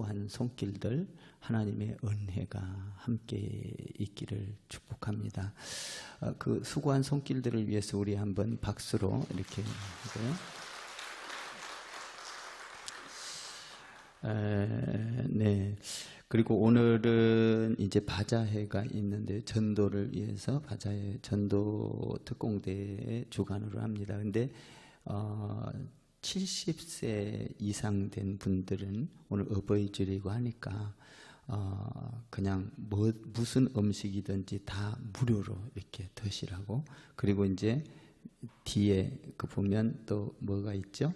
한 손길들 하나님의 은혜가 함께 있기를 축복합니다. 그 수고한 손길들을 위해서 우리 한번 박수로 이렇게 하고요. 네. 그리고 오늘은 이제 바자회가 있는데 전도를 위해서 바자회 전도 특공대에 주관으로 합니다. 근데 70세 이상 된 분들은 오늘 어버이주일이고 하니까 그냥 무슨 음식이든지 다 무료로 이렇게 드시라고. 그리고 이제 뒤에 그 보면 또 뭐가 있죠?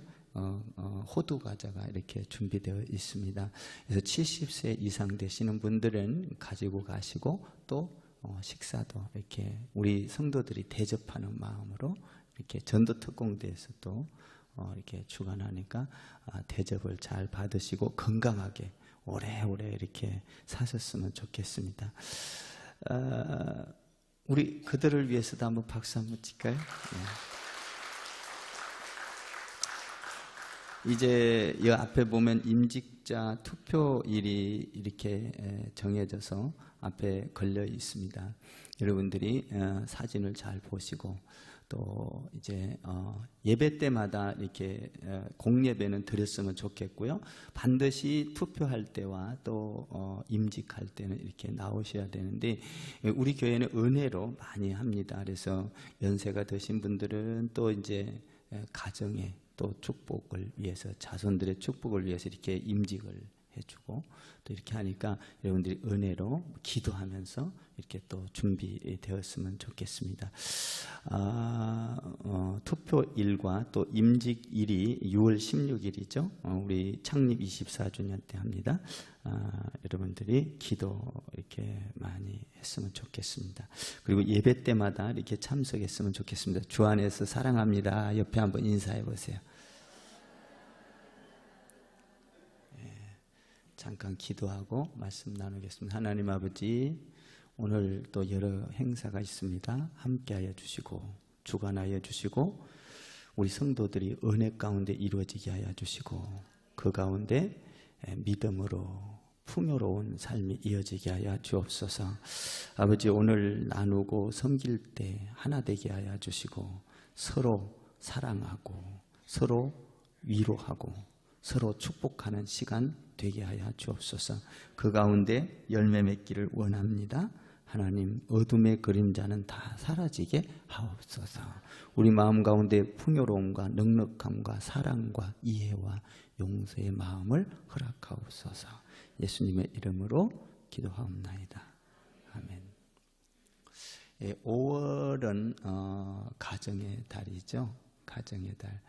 호두 과자가 이렇게 준비되어 있습니다. 그래서 70세 이상 되시는 분들은 가지고 가시고 또 식사도 이렇게 우리 성도들이 대접하는 마음으로 이렇게 전도 특공대에서 또 이렇게 주관하니까 대접을 잘 받으시고 건강하게 오래오래 이렇게 사셨으면 좋겠습니다. 우리 그들을 위해서도 한번 박수 한번 칠까요? 네. 이제 이 앞에 보면 임직자 투표일이 이렇게 정해져서 앞에 걸려 있습니다. 여러분들이 사진을 잘 보시고 또 이제 예배 때마다 이렇게 공예배는 드렸으면 좋겠고요. 반드시 투표할 때와 또 임직할 때는 이렇게 나오셔야 되는데 우리 교회는 은혜로 많이 합니다. 그래서 연세가 드신 분들은 또 이제 가정에 또 축복을 위해서 자손들의 축복을 위해서 이렇게 임직을 해주고 또 이렇게 하니까 여러분들이 은혜로 기도하면서 이렇게 또 준비되었으면 좋겠습니다. 투표일과 또 임직일이 6월 16일이죠. 우리 창립 24주년 때 합니다. 여러분들이 기도 이렇게 많이 했으면 좋겠습니다. 그리고 예배 때마다 이렇게 참석했으면 좋겠습니다. 주 안에서 사랑합니다. 옆에 한번 인사해 보세요. 잠깐 기도하고 말씀 나누겠습니다. 하나님 아버지, 오늘 또 여러 행사가 있습니다. 함께하여 주시고 주관하여 주시고 우리 성도들이 은혜 가운데 이루어지게 하여 주시고 그 가운데 믿음으로 풍요로운 삶이 이어지게 하여 주옵소서. 아버지, 오늘 나누고 섬길 때 하나 되게 하여 주시고 서로 사랑하고 서로 위로하고 서로 축복하는 시간 되게 하여 주옵소서. 그 가운데 열매 맺기를 원합니다. 하나님, 어둠의 그림자는 다 사라지게 하옵소서. 우리 마음 가운데 풍요로움과 넉넉함과 사랑과 이해와 용서의 마음을 허락하옵소서. 예수님의 이름으로 기도하옵나이다. 아멘. 5월은 가정의 달이죠. 가정의 달.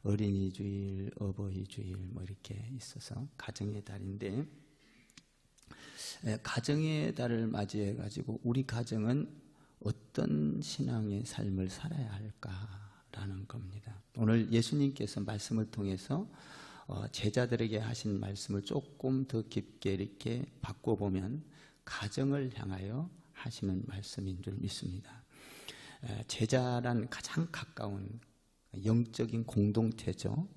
어린이 주일, 어버이 주일 뭐 이렇게 있어서 가정의 달인데, 가정의 달을 맞이해 가지고 우리 가정은 어떤 신앙의 삶을 살아야 할까라는 겁니다. 오늘 예수님께서 말씀을 통해서 제자들에게 하신 말씀을 조금 더 깊게 이렇게 바꿔보면 가정을 향하여 하시는 말씀인 줄 믿습니다. 제자란 가장 가까운 영적인 공동체죠.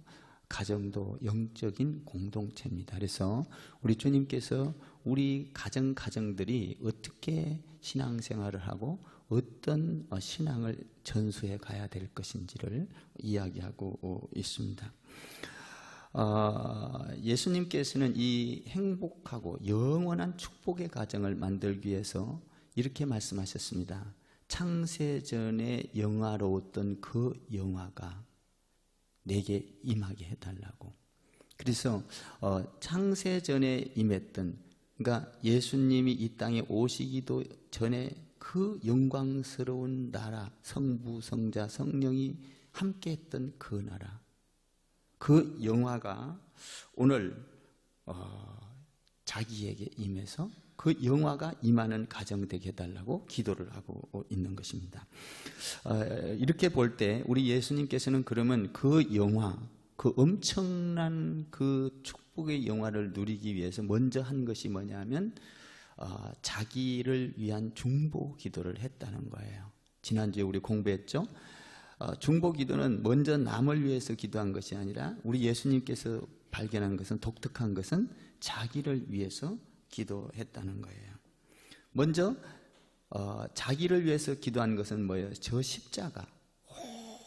가정도 영적인 공동체입니다. 그래서 우리 주님께서 우리 가정들이 어떻게 신앙생활을 하고 어떤 신앙을 전수해 가야 될 것인지를 이야기하고 있습니다. 예수님께서는 이 행복하고 영원한 축복의 가정을 만들기 위해서 이렇게 말씀하셨습니다. 창세전에 영화로웠던 그 영화가 내게 임하게 해달라고. 그래서 창세전에 임했던, 그러니까 예수님이 이 땅에 오시기도 전에 그 영광스러운 나라, 성부, 성자, 성령이 함께했던 그 나라, 그 영화가 오늘 자기에게 임해서 그 영화가 임하는 가정 되게 해달라고 기도를 하고 있는 것입니다. 이렇게 볼 때 우리 예수님께서는 그러면 그 영화, 그 엄청난 그 축복의 영화를 누리기 위해서 먼저 한 것이 뭐냐면 자기를 위한 중보 기도를 했다는 거예요. 지난주에 우리 공부했죠. 중보 기도는 먼저 남을 위해서 기도한 것이 아니라 우리 예수님께서 발견한 것은, 독특한 것은 자기를 위해서 기도했다는 거예요. 먼저 자기를 위해서 기도한 것은 뭐예요? 저 십자가,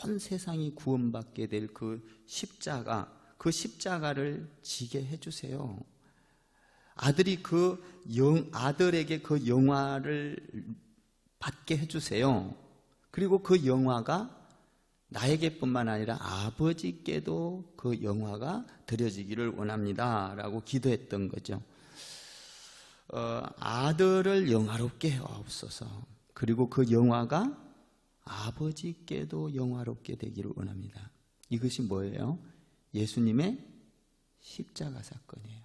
온 세상이 구원받게 될 그 십자가, 그 십자가를 지게 해주세요. 아들에게 그 영화를 받게 해주세요. 그리고 그 영화가 나에게뿐만 아니라 아버지께도 그 영화가 드려지기를 원합니다 라고 기도했던 거죠. 아들을 영화롭게 하옵소서. 그리고 그 영화가 아버지께도 영화롭게 되기를 원합니다. 이것이 뭐예요? 예수님의 십자가 사건이에요.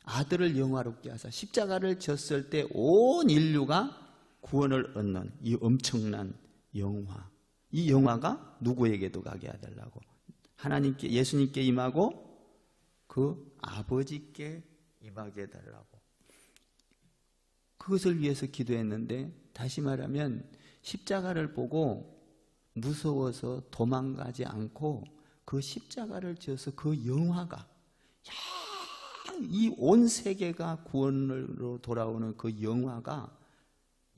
아들을 영화롭게 하사 십자가를 졌을 때 온 인류가 구원을 얻는 이 엄청난 영화, 이 영화가 누구에게도 가게 해달라고, 하나님께, 예수님께 임하고 그 아버지께 임하게 해달라고, 그것을 위해서 기도했는데, 다시 말하면 십자가를 보고 무서워서 도망가지 않고 그 십자가를 지어서 그 영화가, 이 온 세계가 구원으로 돌아오는 그 영화가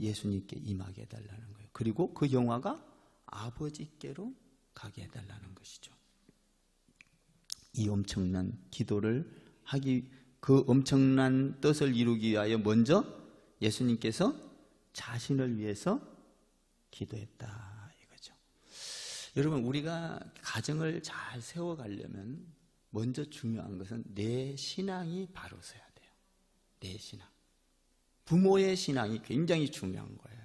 예수님께 임하게 해달라는 거예요. 그리고 그 영화가 아버지께로 가게 해달라는 것이죠. 이 엄청난 기도를 하기, 그 엄청난 뜻을 이루기 위하여 먼저 예수님께서 자신을 위해서 기도했다 이거죠. 여러분, 우리가 가정을 잘 세워가려면 먼저 중요한 것은 내 신앙이 바로 서야 돼요. 내 신앙. 부모의 신앙이 굉장히 중요한 거예요.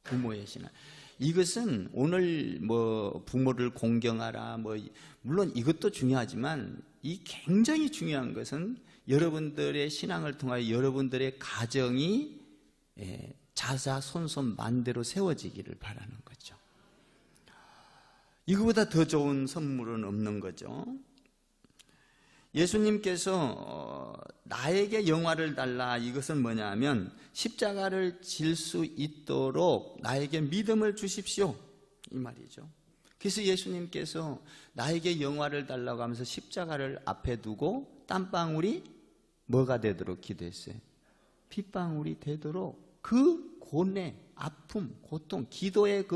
부모의 신앙. 이것은 오늘 부모를 공경하라, 물론 이것도 중요하지만, 이 굉장히 중요한 것은 여러분들의 신앙을 통하여 여러분들의 가정이 자자손손만대로 세워지기를 바라는 거죠. 이거보다 더 좋은 선물은 없는 거죠. 예수님께서 나에게 영화를 달라, 이것은 뭐냐 하면 십자가를 질 수 있도록 나에게 믿음을 주십시오, 이 말이죠. 그래서 예수님께서 나에게 영화를 달라고 하면서 십자가를 앞에 두고 땀방울이 뭐가 되도록 기도했어요? 핏방울이 되도록 그 고뇌, 아픔, 고통, 기도의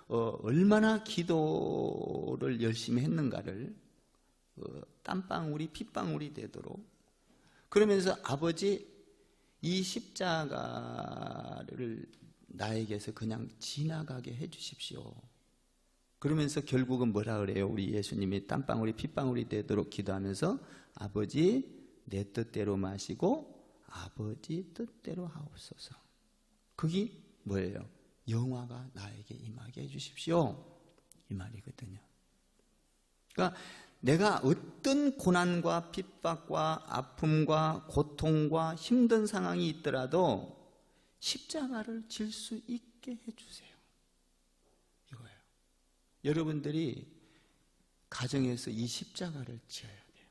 얼마나 기도를 열심히 했는가를 땀방울이 핏방울이 되도록, 그러면서 아버지, 이 십자가를 나에게서 그냥 지나가게 해주십시오. 그러면서 결국은 뭐라 그래요? 우리 예수님이 땀방울이 핏방울이 되도록 기도하면서 아버지, 내 뜻대로 마시고 아버지 뜻대로 하옵소서. 그게 뭐예요? 영화가 나에게 임하게 해주십시오, 이 말이거든요. 그러니까 내가 어떤 고난과 핍박과 아픔과 고통과 힘든 상황이 있더라도 십자가를 질 수 있게 해주세요, 이거예요. 여러분들이 가정에서 이 십자가를 지어야 돼요.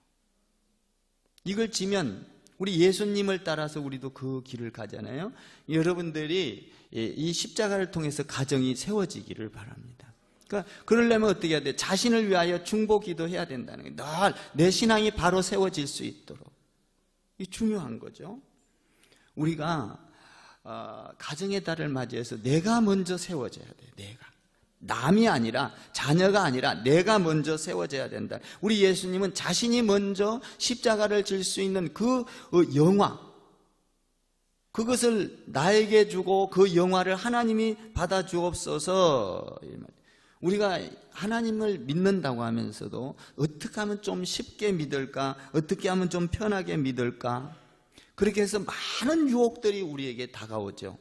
이걸 지면 우리 예수님을 따라서 우리도 그 길을 가잖아요. 여러분들이 이 십자가를 통해서 가정이 세워지기를 바랍니다. 그러니까 그러려면 어떻게 해야 돼? 자신을 위하여 중보기도 해야 된다는 거예요. 늘 내 신앙이 바로 세워질 수 있도록. 이 중요한 거죠. 우리가 가정의 달을 맞이해서 내가 먼저 세워져야 돼요. 내가. 남이 아니라, 자녀가 아니라 내가 먼저 세워져야 된다. 우리 예수님은 자신이 먼저 십자가를 질 수 있는 그 영화, 그것을 나에게 주고 그 영화를 하나님이 받아 주옵소서. 우리가 하나님을 믿는다고 하면서도 어떻게 하면 좀 쉽게 믿을까? 어떻게 하면 좀 편하게 믿을까? 그렇게 해서 많은 유혹들이 우리에게 다가오죠.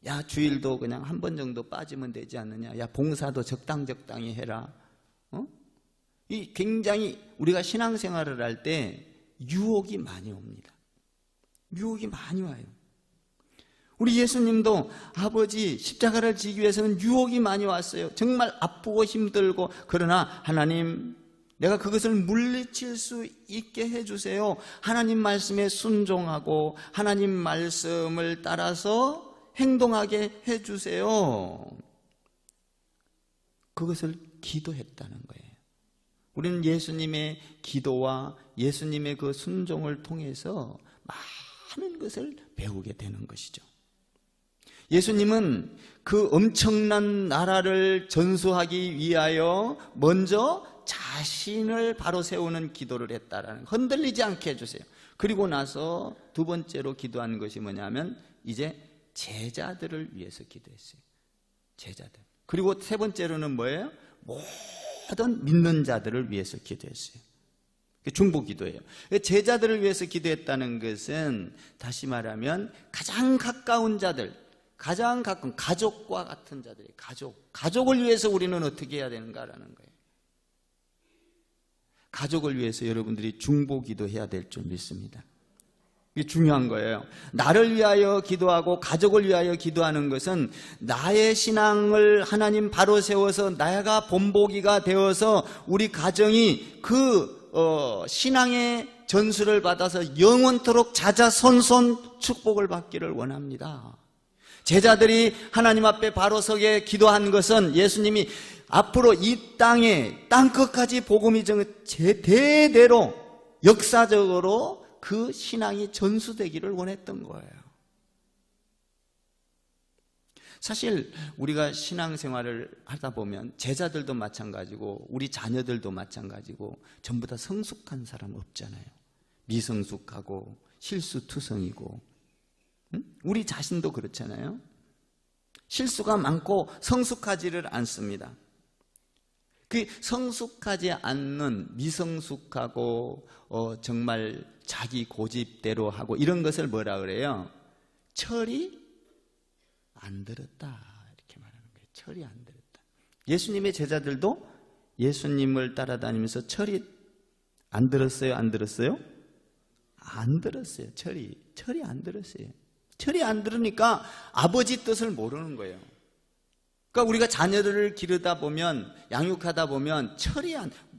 야, 주일도 그냥 한 번 정도 빠지면 되지 않느냐? 야, 봉사도 적당히 해라. 이 굉장히 우리가 신앙생활을 할 때 유혹이 많이 옵니다. 유혹이 많이 와요. 우리 예수님도 아버지 십자가를 지기 위해서는 유혹이 많이 왔어요. 정말 아프고 힘들고, 그러나 하나님, 내가 그것을 물리칠 수 있게 해주세요. 하나님 말씀에 순종하고 하나님 말씀을 따라서 행동하게 해주세요. 그것을 기도했다는 거예요. 우리는 예수님의 기도와 예수님의 그 순종을 통해서 많은 것을 배우게 되는 것이죠. 예수님은 그 엄청난 나라를 전수하기 위하여 먼저 자신을 바로 세우는 기도를 했다라는, 흔들리지 않게 해주세요. 그리고 나서 두 번째로 기도한 것이 뭐냐면 이제 제자들을 위해서 기도했어요. 제자들. 그리고 세 번째로는 뭐예요? 모든 믿는 자들을 위해서 기도했어요. 중보 기도예요. 제자들을 위해서 기도했다는 것은 다시 말하면 가장 가까운 자들, 가장 가까운 가족과 같은 자들이, 가족을 위해서 우리는 어떻게 해야 되는가라는 거예요. 가족을 위해서 여러분들이 중보 기도해야 될 줄 믿습니다. 이게 중요한 거예요. 나를 위하여 기도하고 가족을 위하여 기도하는 것은 나의 신앙을 하나님 바로 세워서 내가 본보기가 되어서 우리 가정이 그 신앙의 전수를 받아서 영원토록 자자손손 축복을 받기를 원합니다. 제자들이 하나님 앞에 바로 서게 기도한 것은 예수님이 앞으로 이 땅 끝까지 복음이 대대로 역사적으로 그 신앙이 전수되기를 원했던 거예요. 사실 우리가 신앙생활을 하다 보면 제자들도 마찬가지고 우리 자녀들도 마찬가지고 전부 다 성숙한 사람 없잖아요. 미성숙하고 실수투성이고, 우리 자신도 그렇잖아요. 실수가 많고 성숙하지를 않습니다. 그 성숙하지 않는 미성숙하고 정말 자기 고집대로 하고 이런 것을 뭐라 그래요? 철이 안 들었다, 이렇게 말하는 거예요. 철이 안 들었다. 예수님의 제자들도 예수님을 따라다니면서 철이 안 들었어요? 안 들었어요? 안 들었어요. 철이 안 들었어요. 철이 안 들으니까 아버지 뜻을 모르는 거예요. 그러니까 우리가 자녀들을 기르다 보면, 양육하다 보면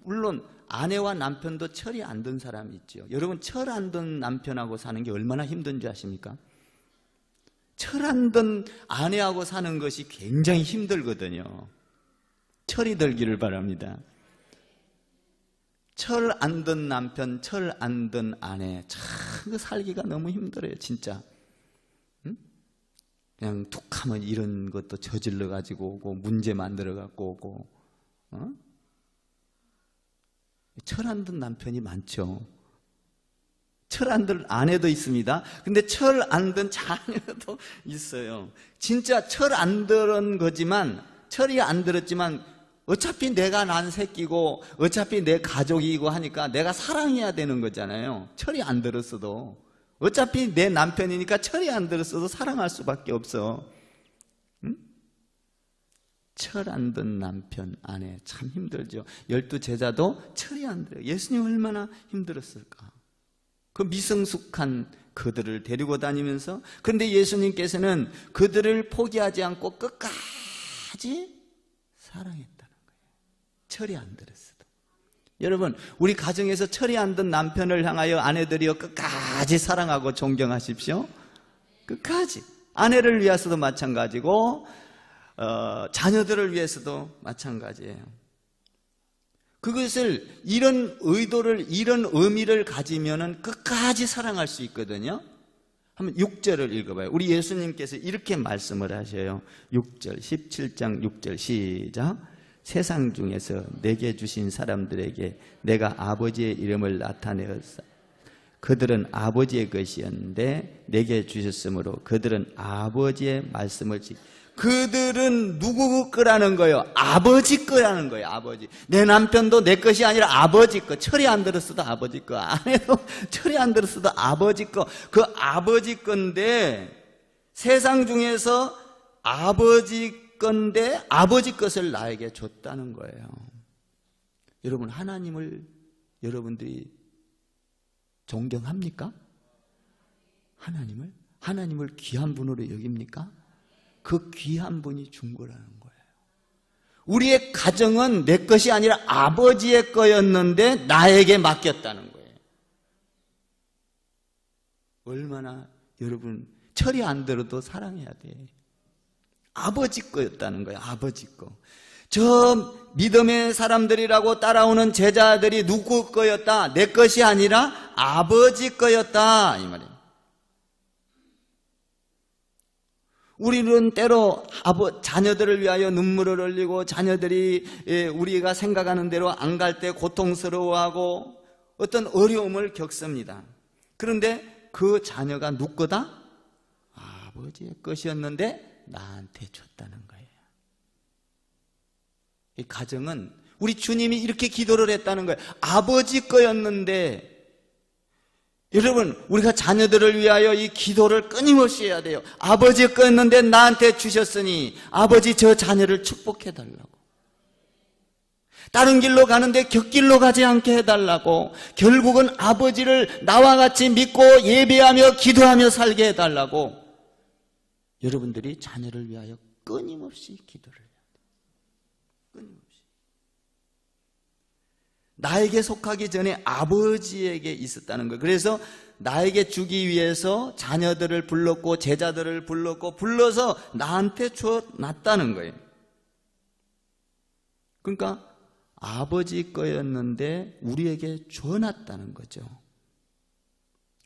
물론 아내와 남편도 철이 안 든 사람이 있죠. 여러분, 철 안 든 남편하고 사는 게 얼마나 힘든지 아십니까? 철 안 든 아내하고 사는 것이 굉장히 힘들거든요. 철이 들기를 바랍니다. 철 안 든 남편, 철 안 든 아내, 참 살기가 너무 힘들어요, 진짜. 그냥 툭 하면 이런 것도 저질러 가지고 오고, 문제 만들어 갖고 오고, 철 안 든 남편이 많죠. 철 안 든 아내도 있습니다. 근데 철 안 든 자녀도 있어요. 진짜 철 안 들은 거지만, 철이 안 들었지만 어차피 내가 난 새끼고 어차피 내 가족이고 하니까 내가 사랑해야 되는 거잖아요. 철이 안 들었어도. 어차피 내 남편이니까 철이 안 들었어도 사랑할 수밖에 없어. 철 안 든 남편, 아내 참 힘들죠. 12제자도 철이 안 들어요. 예수님 얼마나 힘들었을까. 그 미성숙한 그들을 데리고 다니면서, 그런데 예수님께서는 그들을 포기하지 않고 끝까지 사랑했다는 거예요. 철이 안 들었어도. 여러분, 우리 가정에서 철이 안 든 남편을 향하여 아내들이여 끝까지 사랑하고 존경하십시오. 끝까지. 아내를 위해서도 마찬가지고 자녀들을 위해서도 마찬가지예요. 그것을, 이런 의도를, 이런 의미를 가지면은 끝까지 사랑할 수 있거든요. 한번 6절을 읽어봐요. 우리 예수님께서 이렇게 말씀을 하셔요. 6절, 17장 6절 시작. 세상 중에서 내게 주신 사람들에게 내가 아버지의 이름을 나타내었사. 그들은 아버지의 것이었는데 내게 주셨으므로 그들은 아버지의 말씀을 그들은 누구 거라는 거예요? 아버지 거라는 거예요. 아버지. 내 남편도 내 것이 아니라 아버지 거. 철이 안 들었어도 아버지 거. 아내도 철이 안 들었어도 아버지 거. 그 아버지 건데, 세상 중에서 아버지 건데 아버지 것을 나에게 줬다는 거예요. 여러분, 하나님을 여러분들이 존경합니까? 하나님을 귀한 분으로 여깁니까? 그 귀한 분이 준 거라는 거예요. 우리의 가정은 내 것이 아니라 아버지의 거였는데 나에게 맡겼다는 거예요. 얼마나 여러분, 철이 안 들어도 사랑해야 돼. 아버지 거였다는 거예요. 아버지 거. 저 믿음의 사람들이라고 따라오는 제자들이 누구 거였다? 내 것이 아니라 아버지 거였다, 이 말이에요. 우리는 때로 자녀들을 위하여 눈물을 흘리고, 자녀들이 우리가 생각하는 대로 안 갈 때 고통스러워하고 어떤 어려움을 겪습니다. 그런데 그 자녀가 누구 거다? 아버지의 것이었는데 나한테 줬다는 거예요. 이 가정은 우리 주님이 이렇게 기도를 했다는 거예요. 아버지 거였는데, 여러분, 우리가 자녀들을 위하여 이 기도를 끊임없이 해야 돼요. 아버지 거였는데 나한테 주셨으니 아버지 저 자녀를 축복해달라고. 다른 길로 가는데 곁길로 가지 않게 해달라고. 결국은 아버지를 나와 같이 믿고 예배하며 기도하며 살게 해달라고. 여러분들이 자녀를 위하여 끊임없이 기도를 해야 돼요. 끊임없이. 나에게 속하기 전에 아버지에게 있었다는 거예요. 그래서 나에게 주기 위해서 자녀들을 불렀고 제자들을 불러서 나한테 주어놨다는 거예요. 그러니까 아버지 거였는데 우리에게 주어놨다는 거죠.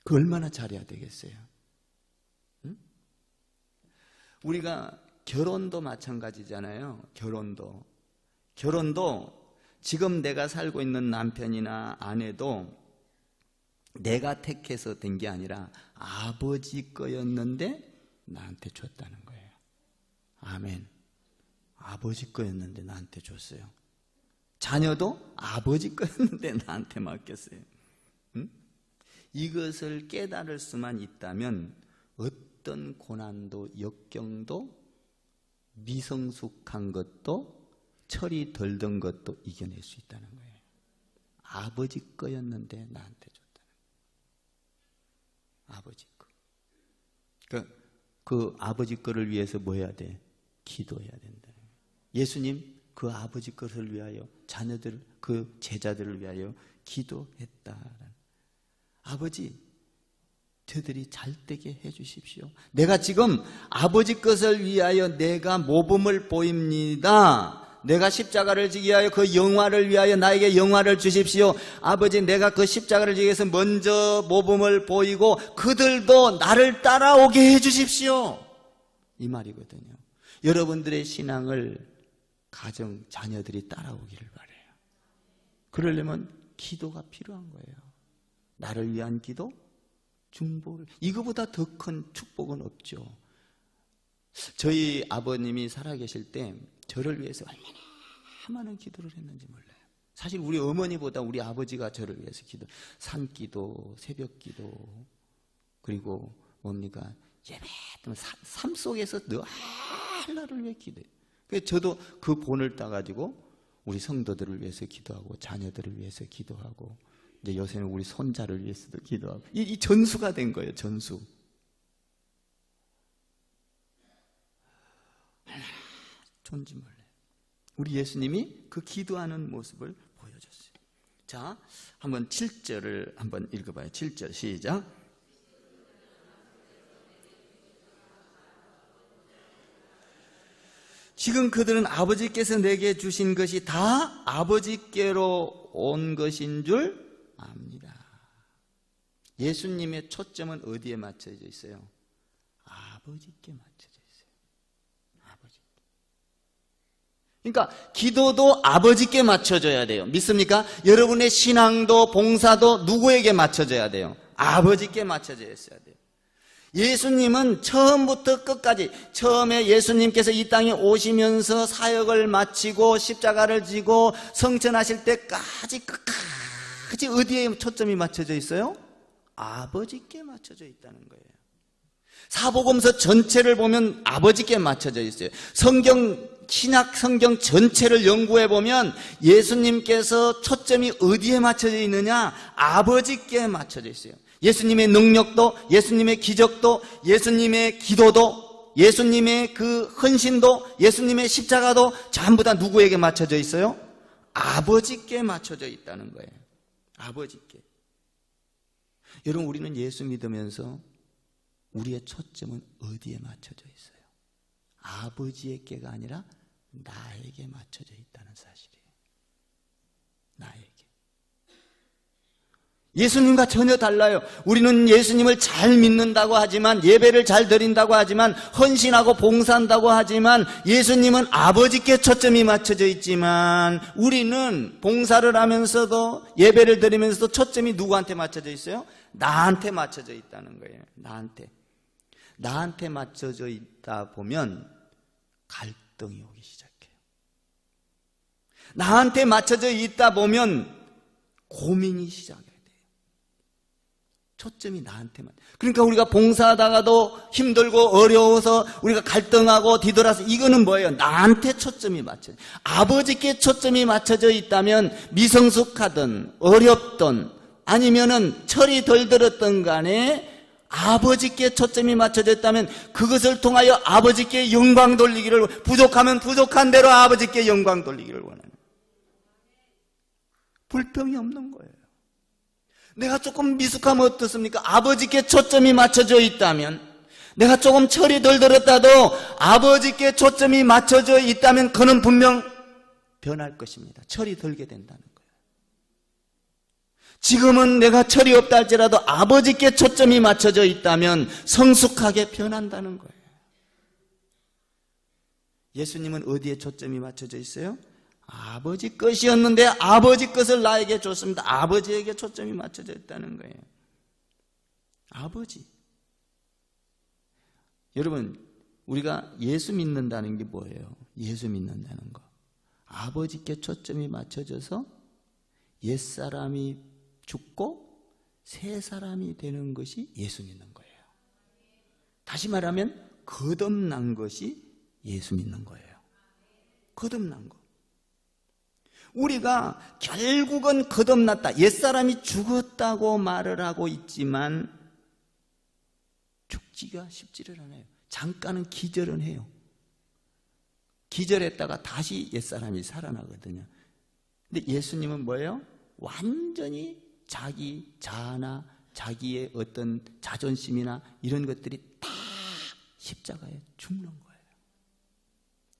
그 얼마나 잘해야 되겠어요? 응? 우리가 결혼도 마찬가지잖아요. 결혼도 지금 내가 살고 있는 남편이나 아내도 내가 택해서 된 게 아니라 아버지 거였는데 나한테 줬다는 거예요. 아멘. 아버지 거였는데 나한테 줬어요. 자녀도 아버지 거였는데 나한테 맡겼어요. 응? 이것을 깨달을 수만 있다면 어떤 고난도 역경도 미성숙한 것도 철이 덜 든 것도 이겨낼 수 있다는 거예요. 아버지 거였는데 나한테 줬다는 거예요. 아버지 거. 그 아버지 거를 위해서 뭐 해야 돼? 기도해야 된다. 예수님 그 아버지 것을 위하여 자녀들, 그 제자들을 위하여 기도했다. 아버지, 저들이 잘 되게 해 주십시오. 내가 지금 아버지 것을 위하여 내가 모범을 보입니다. 내가 십자가를 지기 위하여 그 영화를 위하여 나에게 영화를 주십시오. 아버지, 내가 그 십자가를 지기 위해서 먼저 모범을 보이고 그들도 나를 따라오게 해 주십시오. 이 말이거든요. 여러분들의 신앙을 가정, 자녀들이 따라오기를 바라요. 그러려면 기도가 필요한 거예요. 나를 위한 기도, 중보를. 이거보다 더 큰 축복은 없죠. 저희 아버님이 살아계실 때 저를 위해서 얼마나 많은 기도를 했는지 몰라요. 사실 우리 어머니보다 우리 아버지가 저를 위해서 산기도, 새벽기도, 그리고 뭡니까? 예배, 삶 속에서 늘 나를 위해 기도해요. 그래서 저도 그 본을 따가지고 우리 성도들을 위해서 기도하고 자녀들을 위해서 기도하고 이제 요새는 우리 손자를 위해서도 기도하고 이 전수가 된 거예요. 전수. 얼마나 좋은지 몰라요. 우리 예수님이 그 기도하는 모습을 보여줬어요. 자, 한번 7절을 한번 읽어봐요. 7절 시작. 지금 그들은 아버지께서 내게 주신 것이 다 아버지께로 온 것인 줄 압니다. 예수님의 초점은 어디에 맞춰져 있어요? 아버지께 맞춰져 있어요. 아버지께. 그러니까 기도도 아버지께 맞춰져야 돼요. 믿습니까? 여러분의 신앙도 봉사도 누구에게 맞춰져야 돼요? 아버지께 맞춰져 있어야 돼요. 예수님은 처음부터 끝까지, 처음에 예수님께서 이 땅에 오시면서 사역을 마치고 십자가를 지고 성천하실 때까지 끝까지 어디에 초점이 맞춰져 있어요? 아버지께 맞춰져 있다는 거예요. 사복음서 전체를 보면 아버지께 맞춰져 있어요. 신약 성경 전체를 연구해 보면 예수님께서 초점이 어디에 맞춰져 있느냐? 아버지께 맞춰져 있어요. 예수님의 능력도, 예수님의 기적도, 예수님의 기도도, 예수님의 그 헌신도, 예수님의 십자가도 전부 다 누구에게 맞춰져 있어요? 아버지께 맞춰져 있다는 거예요. 아버지께. 여러분, 우리는 예수 믿으면서 우리의 초점은 어디에 맞춰져 있어요? 아버지에게가 아니라 나에게 맞춰져 있다는 사실이에요. 나에게. 예수님과 전혀 달라요. 우리는 예수님을 잘 믿는다고 하지만, 예배를 잘 드린다고 하지만, 헌신하고 봉사한다고 하지만, 예수님은 아버지께 초점이 맞춰져 있지만, 우리는 봉사를 하면서도 예배를 드리면서도 초점이 누구한테 맞춰져 있어요? 나한테 맞춰져 있다는 거예요. 나한테 맞춰져 있다 보면 갈등이 오기 시작해요. 나한테 맞춰져 있다 보면 고민이 시작해요. 초점이 나한테만. 그러니까 우리가 봉사하다가도 힘들고 어려워서 우리가 갈등하고 뒤돌아서, 이거는 뭐예요? 나한테 초점이 맞춰져. 아버지께 초점이 맞춰져 있다면 미성숙하든 어렵든 아니면은 철이 덜 들었던 간에 아버지께 초점이 맞춰져 있다면 그것을 통하여 아버지께 영광 돌리기를, 부족하면 부족한 대로 아버지께 영광 돌리기를 원하는, 불평이 없는 거예요. 내가 조금 미숙하면 어떻습니까? 아버지께 초점이 맞춰져 있다면, 내가 조금 철이 덜 들었다도 아버지께 초점이 맞춰져 있다면 그는 분명 변할 것입니다. 철이 들게 된다는 거예요. 지금은 내가 철이 없다 할지라도 아버지께 초점이 맞춰져 있다면 성숙하게 변한다는 거예요. 예수님은 어디에 초점이 맞춰져 있어요? 아버지 것이었는데 아버지 것을 나에게 줬습니다. 아버지에게 초점이 맞춰져 있다는 거예요. 아버지. 여러분, 우리가 예수 믿는다는 게 뭐예요? 예수 믿는다는 거. 아버지께 초점이 맞춰져서 옛사람이 죽고 새 사람이 되는 것이 예수 믿는 거예요. 다시 말하면 거듭난 것이 예수 믿는 거예요. 거듭난 거. 우리가 결국은 거듭났다, 옛사람이 죽었다고 말을 하고 있지만 죽지가 쉽지를 않아요. 잠깐은 기절은 해요. 기절했다가 다시 옛사람이 살아나거든요. 근데 예수님은 뭐예요? 완전히 자기 자아나 자기의 어떤 자존심이나 이런 것들이 다 십자가에 죽는 거예요.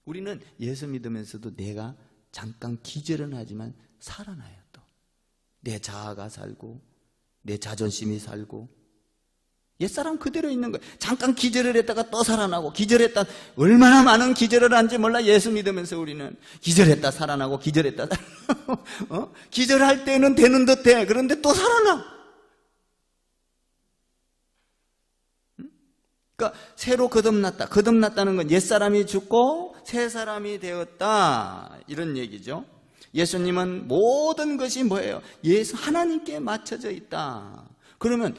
우리는 예수 믿으면서도 내가 잠깐 기절은 하지만 살아나요. 또 내 자아가 살고 내 자존심이 살고 옛사람 그대로 있는 거예요. 잠깐 기절을 했다가 또 살아나고, 기절했다, 얼마나 많은 기절을 한지 몰라. 예수 믿으면서 우리는 기절했다 살아나고 기절했다 살아나고 기절할 때는 되는 듯해. 그런데 또 살아나. 그러니까 새로 거듭났다는 건 옛사람이 죽고 새 사람이 되었다, 이런 얘기죠. 예수님은 모든 것이 뭐예요? 하나님께 맞춰져 있다. 그러면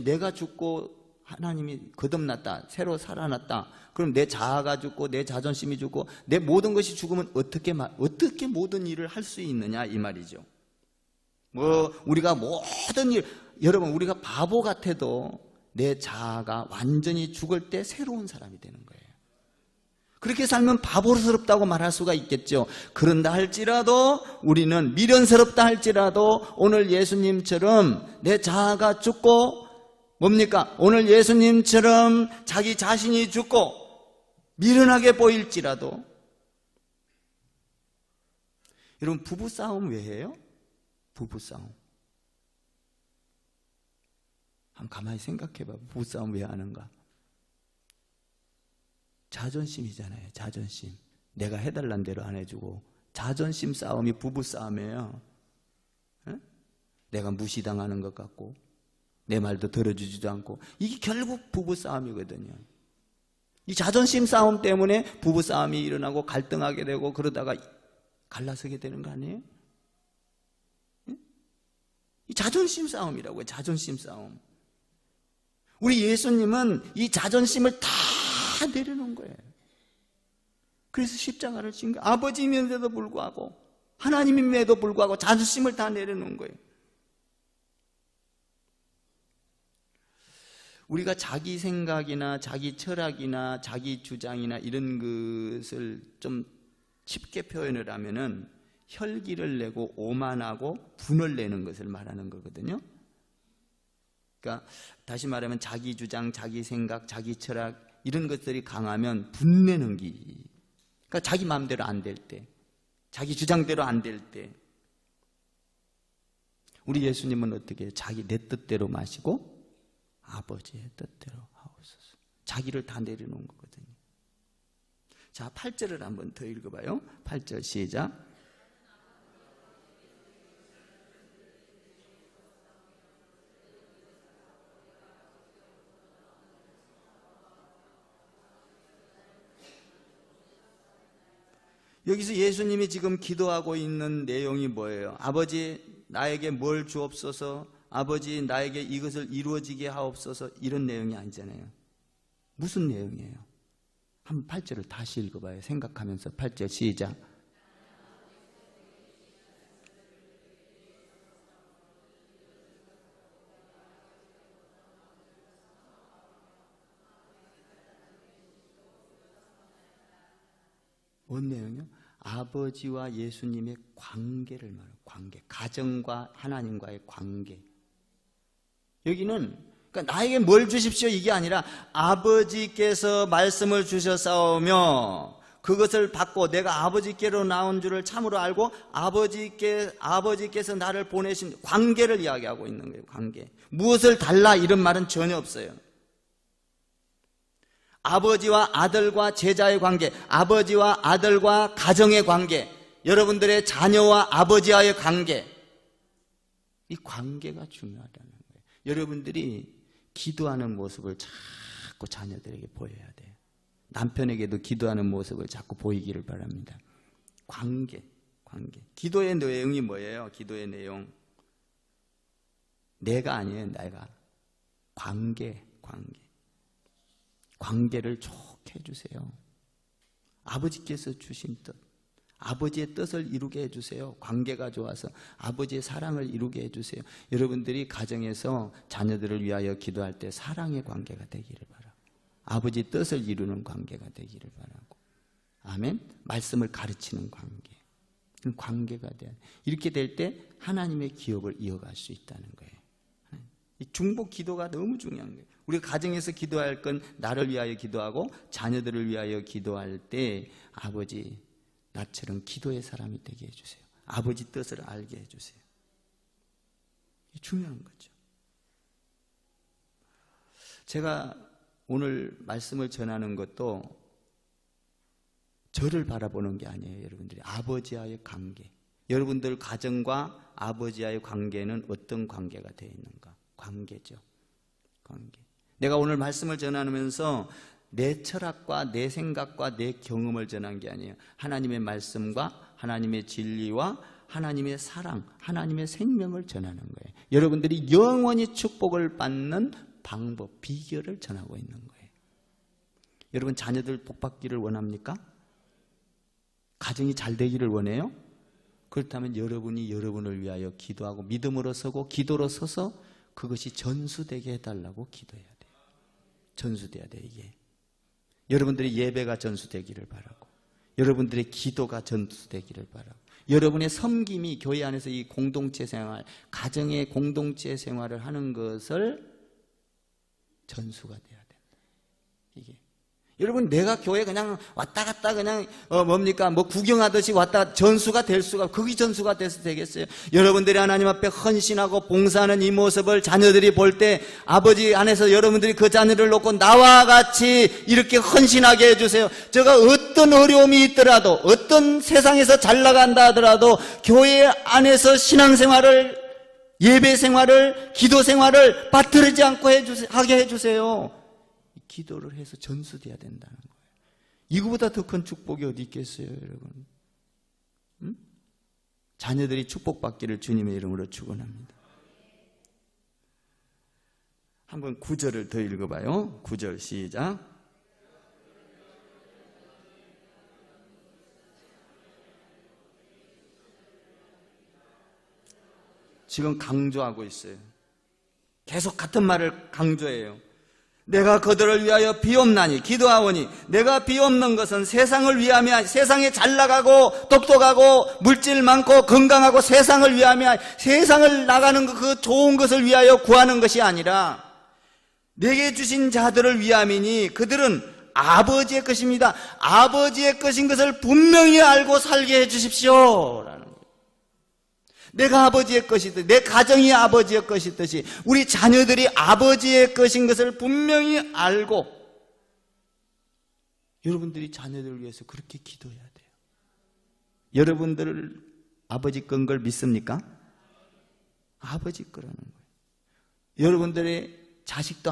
내가 죽고 하나님이 거듭났다, 새로 살아났다. 그럼 내 자아가 죽고 내 자존심이 죽고 내 모든 것이 죽으면 어떻게 모든 일을 할 수 있느냐, 이 말이죠. 우리가 모든 일, 여러분, 우리가 바보 같아도 내 자아가 완전히 죽을 때 새로운 사람이 되는 거예요. 그렇게 살면 바보스럽다고 말할 수가 있겠죠. 그런다 할지라도, 우리는 미련스럽다 할지라도 오늘 예수님처럼 내 자아가 죽고, 뭡니까? 오늘 예수님처럼 자기 자신이 죽고 미련하게 보일지라도, 여러분, 부부싸움 왜 해요? 부부싸움. 한번 가만히 생각해봐. 부부싸움 왜 하는가? 자존심이잖아요. 자존심. 내가 해달란 대로 안 해주고, 자존심 싸움이 부부싸움이에요. 내가 무시당하는 것 같고 내 말도 들어주지도 않고, 이게 결국 부부싸움이거든요. 이 자존심 싸움 때문에 부부싸움이 일어나고 갈등하게 되고 그러다가 갈라서게 되는 거 아니에요? 이 자존심 싸움이라고요. 자존심 싸움. 우리 예수님은 이 자존심을 다 내려놓은 거예요. 그래서 십자가를 진 거예요. 아버지임에도 불구하고, 하나님임에도 불구하고 자존심을 다 내려놓은 거예요. 우리가 자기 생각이나 자기 철학이나 자기 주장이나 이런 것을 좀 쉽게 표현을 하면은 혈기를 내고 오만하고 분을 내는 것을 말하는 거거든요. 그러니까 다시 말하면 자기 주장, 자기 생각, 자기 철학 이런 것들이 강하면 분내는 기 그러니까 자기 마음대로 안 될 때, 자기 주장대로 안 될 때, 우리 예수님은 어떻게 해요? 자기 내 뜻대로 마시고 아버지의 뜻대로 하옵소서. 자기를 다 내려놓은 거거든요. 자, 8절을 한번 더 읽어봐요. 8절 시작. 여기서 예수님이 지금 기도하고 있는 내용이 뭐예요? 아버지 나에게 뭘 주옵소서, 아버지 나에게 이것을 이루어지게 하옵소서, 이런 내용이 아니잖아요. 무슨 내용이에요? 한 8절을 다시 읽어봐요. 생각하면서 8절 시작. 뭔 내용이요? 아버지와 예수님의 관계를 말해요. 관계. 가정과 하나님과의 관계. 여기는 그러니까 나에게 뭘 주십시오 이게 아니라 아버지께서 말씀을 주셨사오며 그것을 받고 내가 아버지께로 나온 줄을 참으로 알고 아버지께서 나를 보내신 관계를 이야기하고 있는 거예요. 관계. 무엇을 달라 이런 말은 전혀 없어요. 아버지와 아들과 제자의 관계, 아버지와 아들과 가정의 관계, 여러분들의 자녀와 아버지와의 관계, 이 관계가 중요하다는 거예요. 여러분들이 기도하는 모습을 자꾸 자녀들에게 보여야 돼요. 남편에게도 기도하는 모습을 자꾸 보이기를 바랍니다. 관계. 기도의 내용이 뭐예요? 기도의 내용. 내가 아니에요, 내가. 관계를 좋게 해주세요. 아버지께서 주신 뜻, 아버지의 뜻을 이루게 해주세요. 관계가 좋아서 아버지의 사랑을 이루게 해주세요. 여러분들이 가정에서 자녀들을 위하여 기도할 때 사랑의 관계가 되기를 바라고, 아버지의 뜻을 이루는 관계가 되기를 바라고, 아멘. 말씀을 가르치는 관계가 돼야 돼. 이렇게 될 때 하나님의 기업을 이어갈 수 있다는 거예요. 이 중보 기도가 너무 중요한 거예요. 우리가 가정에서 기도할 건 나를 위하여 기도하고 자녀들을 위하여 기도할 때 아버지 나처럼 기도의 사람이 되게 해주세요. 아버지 뜻을 알게 해주세요. 이게 중요한 거죠. 제가 오늘 말씀을 전하는 것도 저를 바라보는 게 아니에요. 여러분들이 아버지와의 관계, 여러분들 가정과 아버지와의 관계는 어떤 관계가 되어 있는가? 관계죠. 관계. 내가 오늘 말씀을 전하면서 내 철학과 내 생각과 내 경험을 전한 게 아니에요. 하나님의 말씀과 하나님의 진리와 하나님의 사랑, 하나님의 생명을 전하는 거예요. 여러분들이 영원히 축복을 받는 방법, 비결을 전하고 있는 거예요. 여러분 자녀들 복받기를 원합니까? 가정이 잘 되기를 원해요? 그렇다면 여러분이 여러분을 위하여 기도하고 믿음으로 서고 기도로 서서 그것이 전수되게 해달라고 기도해야 돼요. 전수돼야 돼요. 이게 여러분들의 예배가 전수되기를 바라고, 여러분들의 기도가 전수되기를 바라고, 여러분의 섬김이 교회 안에서 이 공동체 생활, 가정의 공동체 생활을 하는 것을 전수가 돼야 된다. 이게 여러분 내가 교회 그냥 왔다 갔다 그냥 구경하듯이 왔다 전수가 될 수가, 그게 전수가 돼서 되겠어요? 여러분들이 하나님 앞에 헌신하고 봉사하는 이 모습을 자녀들이 볼 때 아버지 안에서 여러분들이 그 자녀를 놓고 나와 같이 이렇게 헌신하게 해주세요. 제가 어떤 어려움이 있더라도, 어떤 세상에서 잘 나간다 하더라도 교회 안에서 신앙생활을, 예배생활을, 기도생활을 빠뜨리지 않고 하게 해주세요. 기도를 해서 전수돼야 된다는 거예요. 이거보다 더 큰 축복이 어디 있겠어요, 여러분? 응? 자녀들이 축복받기를 주님의 이름으로 축원합니다. 한번 9절을 더 읽어봐요. 9절 시작. 지금 강조하고 있어요. 계속 같은 말을 강조해요. 내가 그들을 위하여 비옵나니 기도하오니, 내가 비옵는 것은 세상을 위함이, 세상에 잘 나가고 똑똑하고 물질 많고 건강하고 세상을 위함이, 세상을 나가는 그 좋은 것을 위하여 구하는 것이 아니라 내게 주신 자들을 위함이니 그들은 아버지의 것입니다. 아버지의 것인 것을 분명히 알고 살게 해주십시오 라는 거예요. 내가 아버지의 것이듯, 내 가정이 아버지의 것이듯이 우리 자녀들이 아버지의 것인 것을 분명히 알고, 여러분들이 자녀들을 위해서 그렇게 기도해야 돼요. 여러분들 아버지 건 걸 믿습니까? 아버지 거라는 거예요. 여러분들의 자식도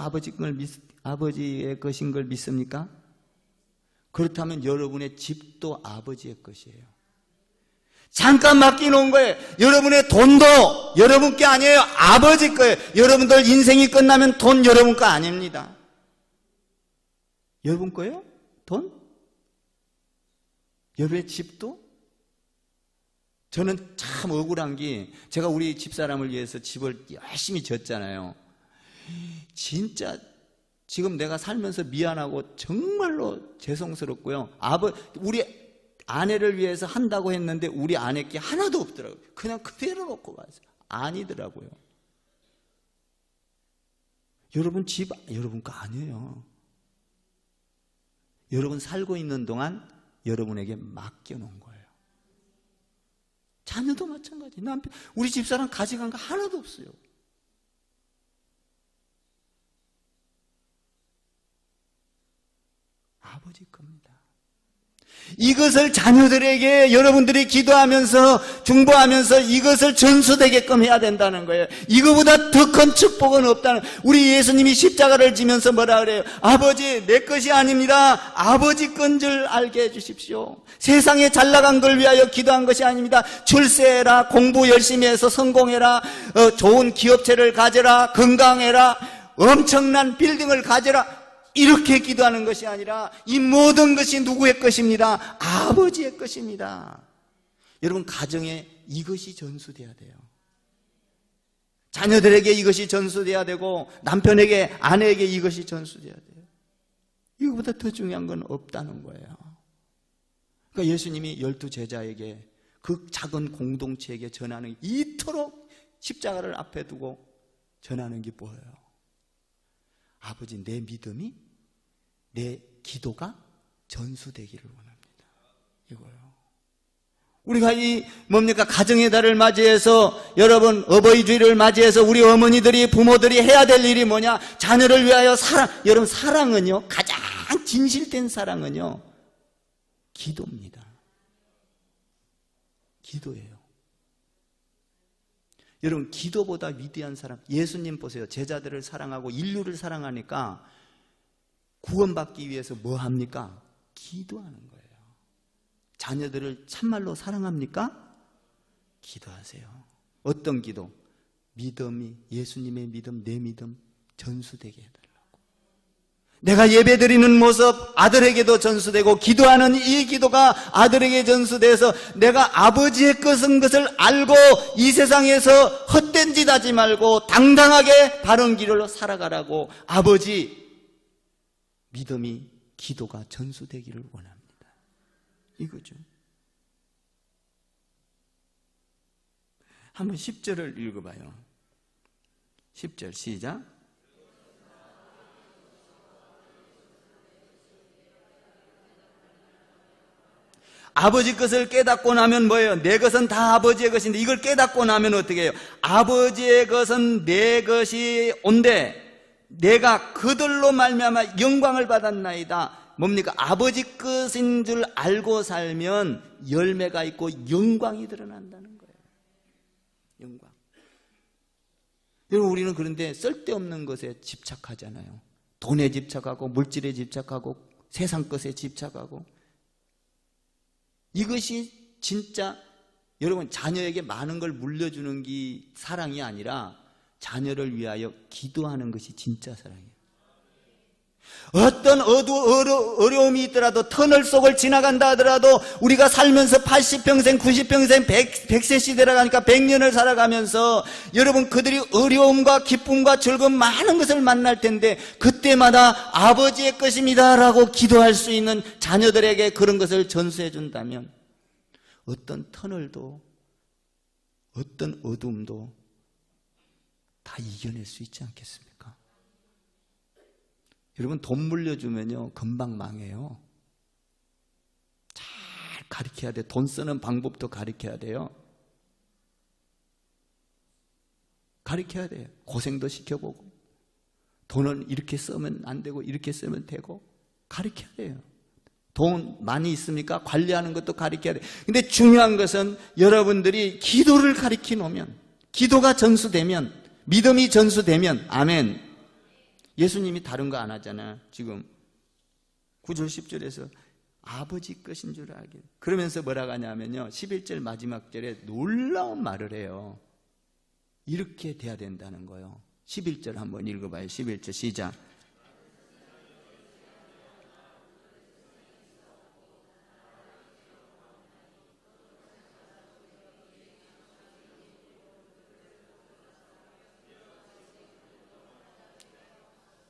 아버지의 것인 걸 믿습니까? 그렇다면 여러분의 집도 아버지의 것이에요. 잠깐 맡겨놓은 거예요. 여러분의 돈도 여러분 게 아니에요. 아버지 거예요. 여러분들 인생이 끝나면 돈 여러분 거 아닙니다. 여러분 거예요? 돈? 여러분의 집도? 저는 참 억울한 게, 제가 우리 집사람을 위해서 집을 열심히 졌잖아요. 진짜 지금 내가 살면서 미안하고 정말로 죄송스럽고요. 우리 아내를 위해서 한다고 했는데 우리 아내께 하나도 없더라고요. 그냥 그대로 놓고 갔어요. 아니더라고요. 여러분 집 여러분 거 아니에요. 여러분 살고 있는 동안 여러분에게 맡겨놓은 거예요. 자녀도 마찬가지. 남편, 우리 집사람 가져간 거 하나도 없어요. 아버지 겁니다. 이것을 자녀들에게 여러분들이 기도하면서 중보하면서 이것을 전수되게끔 해야 된다는 거예요. 이거보다 더 큰 축복은 없다는. 우리 예수님이 십자가를 지면서 뭐라 그래요? 아버지, 내 것이 아닙니다. 아버지 건 줄 알게 해주십시오. 세상에 잘 나간 걸 위하여 기도한 것이 아닙니다. 출세해라, 공부 열심히 해서 성공해라, 좋은 기업체를 가져라, 건강해라, 엄청난 빌딩을 가져라, 이렇게 기도하는 것이 아니라 이 모든 것이 누구의 것입니다? 아버지의 것입니다. 여러분 가정에 이것이 전수돼야 돼요. 자녀들에게 이것이 전수돼야 되고 남편에게, 아내에게 이것이 전수돼야 돼요. 이거보다 더 중요한 건 없다는 거예요. 그러니까 예수님이 12 제자에게, 그 작은 공동체에게 전하는, 이토록 십자가를 앞에 두고 전하는 게 뭐예요? 아버지, 내 믿음이, 내 기도가 전수되기를 원합니다. 이거요. 우리가 뭡니까? 가정의 달을 맞이해서, 여러분, 어버이 주일을 맞이해서 우리 어머니들이, 부모들이 해야 될 일이 뭐냐? 자녀를 위하여 여러분, 사랑은요, 가장 진실된 사랑은요, 기도입니다. 기도예요. 여러분, 기도보다 위대한 사람, 예수님 보세요. 제자들을 사랑하고 인류를 사랑하니까 구원받기 위해서 뭐 합니까? 기도하는 거예요. 자녀들을 참말로 사랑합니까? 기도하세요. 어떤 기도? 믿음이, 예수님의 믿음, 내 믿음 전수되게 해달라고. 내가 예배드리는 모습 아들에게도 전수되고, 기도하는 이 기도가 아들에게 전수돼서 내가 아버지의 것을 알고 이 세상에서 헛된 짓 하지 말고 당당하게 바른 길로 살아가라고, 아버지 믿음이, 기도가 전수되기를 원합니다. 이거죠. 한번 10절을 읽어봐요. 10절 시작. 아버지 것을 깨닫고 나면 뭐예요? 내 것은 다 아버지의 것인데, 이걸 깨닫고 나면 어떻게 해요? 아버지의 것은 내 것이 온데 내가 그들로 말미암아 영광을 받았나이다. 뭡니까? 아버지 것인 줄 알고 살면 열매가 있고 영광이 드러난다는 거예요. 영광. 여러분, 우리는 그런데 쓸데없는 것에 집착하잖아요. 돈에 집착하고, 물질에 집착하고, 세상 것에 집착하고. 이것이 진짜, 여러분, 자녀에게 많은 걸 물려주는 게 사랑이 아니라 자녀를 위하여 기도하는 것이 진짜 사랑이에요. 어떤 어려움이 있더라도, 터널 속을 지나간다 하더라도, 우리가 살면서 80평생, 90평생, 100세 시대라 가니까 100년을 살아가면서 여러분, 그들이 어려움과 기쁨과 즐거움 많은 것을 만날 텐데, 그때마다 아버지의 것입니다 라고 기도할 수 있는 자녀들에게 그런 것을 전수해 준다면, 어떤 터널도, 어떤 어둠도 다 이겨낼 수 있지 않겠습니까? 여러분 돈 물려주면요 금방 망해요. 잘 가르쳐야 돼. 돈 쓰는 방법도 가르쳐야 돼요. 가르쳐야 돼요. 고생도 시켜보고 돈은 이렇게 쓰면 안 되고 이렇게 쓰면 되고 가르쳐야 돼요. 돈 많이 있습니까? 관리하는 것도 가르쳐야 돼요. 근데 중요한 것은 여러분들이 기도를 가르쳐 놓으면, 기도가 전수되면, 믿음이 전수되면, 아멘. 예수님이 다른 거 안 하잖아. 지금 9절 10절에서 아버지 것인 줄 알게. 그러면서 뭐라고 하냐면요 11절 마지막 절에 놀라운 말을 해요. 이렇게 돼야 된다는 거예요. 11절 한번 읽어봐요. 11절 시작.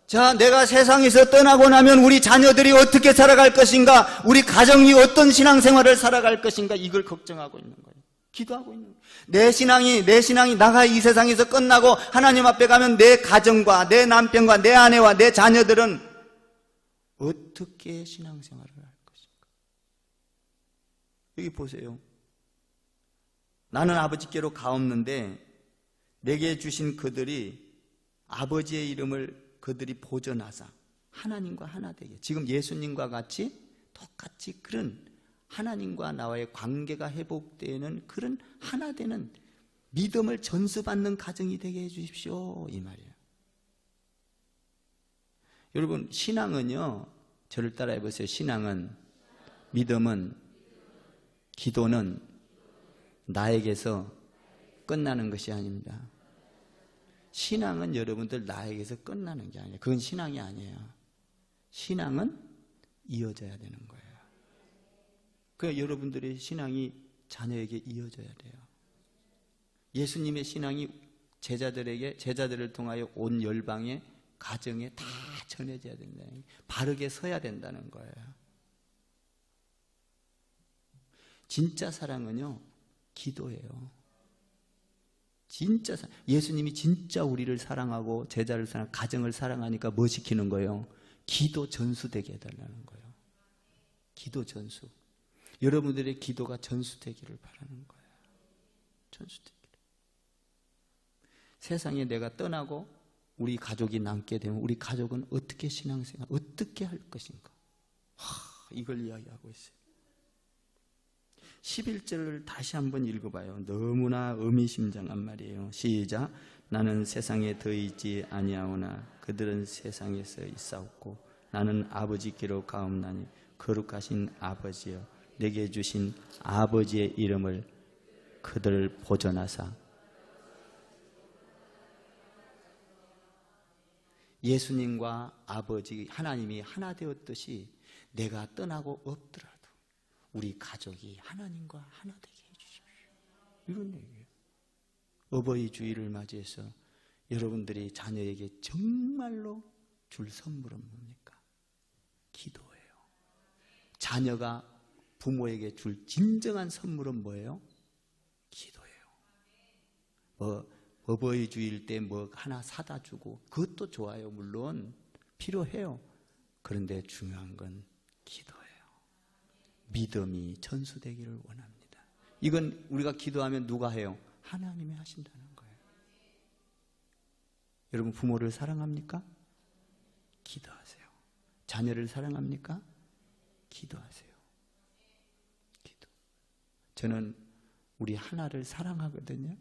자, 내가 세상에서 떠나고 나면 우리 자녀들이 어떻게 살아갈 것인가, 우리 가정이 어떤 신앙생활을 살아갈 것인가, 이걸 걱정하고 있는 거예요. 기도하고 있는 거예요. 내 신앙이 나가 이 세상에서 끝나고 하나님 앞에 가면 내 가정과 내 남편과 내 아내와 내 자녀들은 어떻게 신앙생활을 할 것인가. 여기 보세요. 나는 아버지께로 가옵는데 내게 주신 그들이 아버지의 이름을 그들이 보존하사 하나님과 하나 되게, 지금 예수님과 같이 똑같이 그런 하나님과 나와의 관계가 회복되는 그런 하나 되는 믿음을 전수받는 가정이 되게 해주십시오, 이 말이에요. 여러분 신앙은요, 저를 따라해 보세요. 신앙은, 믿음은, 기도는 나에게서 끝나는 것이 아닙니다. 신앙은 여러분들 나에게서 끝나는 게 아니에요. 그건 신앙이 아니에요. 신앙은 이어져야 되는 거예요. 그러니까 여러분들의 신앙이 자녀에게 이어져야 돼요. 예수님의 신앙이 제자들을 통하여 온 열방의 가정에 다 전해져야 된다는 거예요. 바르게 서야 된다는 거예요. 진짜 사랑은요, 기도예요. 진짜 예수님이 진짜 우리를 사랑하고 제자를 사랑하고 가정을 사랑하니까 뭐 시키는 거예요? 기도 전수되게 해달라는 거예요. 기도 전수. 여러분들의 기도가 전수되기를 바라는 거예요. 전수되기를. 세상에 내가 떠나고 우리 가족이 남게 되면 우리 가족은 어떻게 신앙생활, 어떻게 할 것인가, 이걸 이야기하고 있어요. 11절을 다시 한번 읽어봐요. 너무나 의미심장한 말이에요. 시작. 나는 세상에 더 있지 아니하오나 그들은 세상에서 있사옵고 나는 아버지께로 가옵나니 거룩하신 아버지여 내게 주신 아버지의 이름을 그들을 보존하사. 예수님과 아버지 하나님이 하나 되었듯이 내가 떠나고 없더라도 우리 가족이 하나님과 하나 되게 해주십시오. 이런 얘기예요. 어버이 주일을 맞이해서 여러분들이 자녀에게 정말로 줄 선물은 뭡니까? 기도예요. 자녀가 부모에게 줄 진정한 선물은 뭐예요? 기도예요. 어버이 주일 때 뭐 하나 사다 주고 그것도 좋아요. 물론 필요해요. 그런데 중요한 건 기도예요. 믿음이 전수되기를 원합니다. 이건 우리가 기도하면 누가 해요? 하나님이 하신다는 거예요. 여러분 부모를 사랑합니까? 기도하세요. 자녀를 사랑합니까? 기도하세요. 기도. 저는 우리 하나를 사랑하거든요.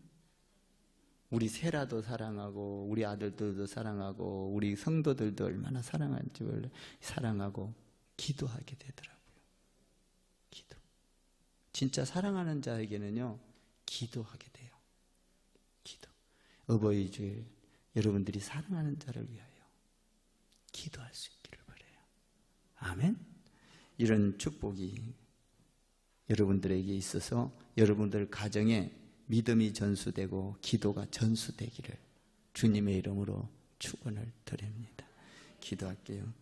우리 세라도 사랑하고 우리 아들들도 사랑하고 우리 성도들도 얼마나 사랑하는지 원래 사랑하고 기도하게 되더라고요. 기도. 진짜 사랑하는 자에게는요 기도하게 돼요. 기도. 어버이 주일 여러분들이 사랑하는 자를 위하여 기도할 수 있기를 바라요. 아멘. 이런 축복이 여러분들에게 있어서 여러분들 가정에 믿음이 전수되고 기도가 전수되기를 주님의 이름으로 축원을 드립니다. 기도할게요.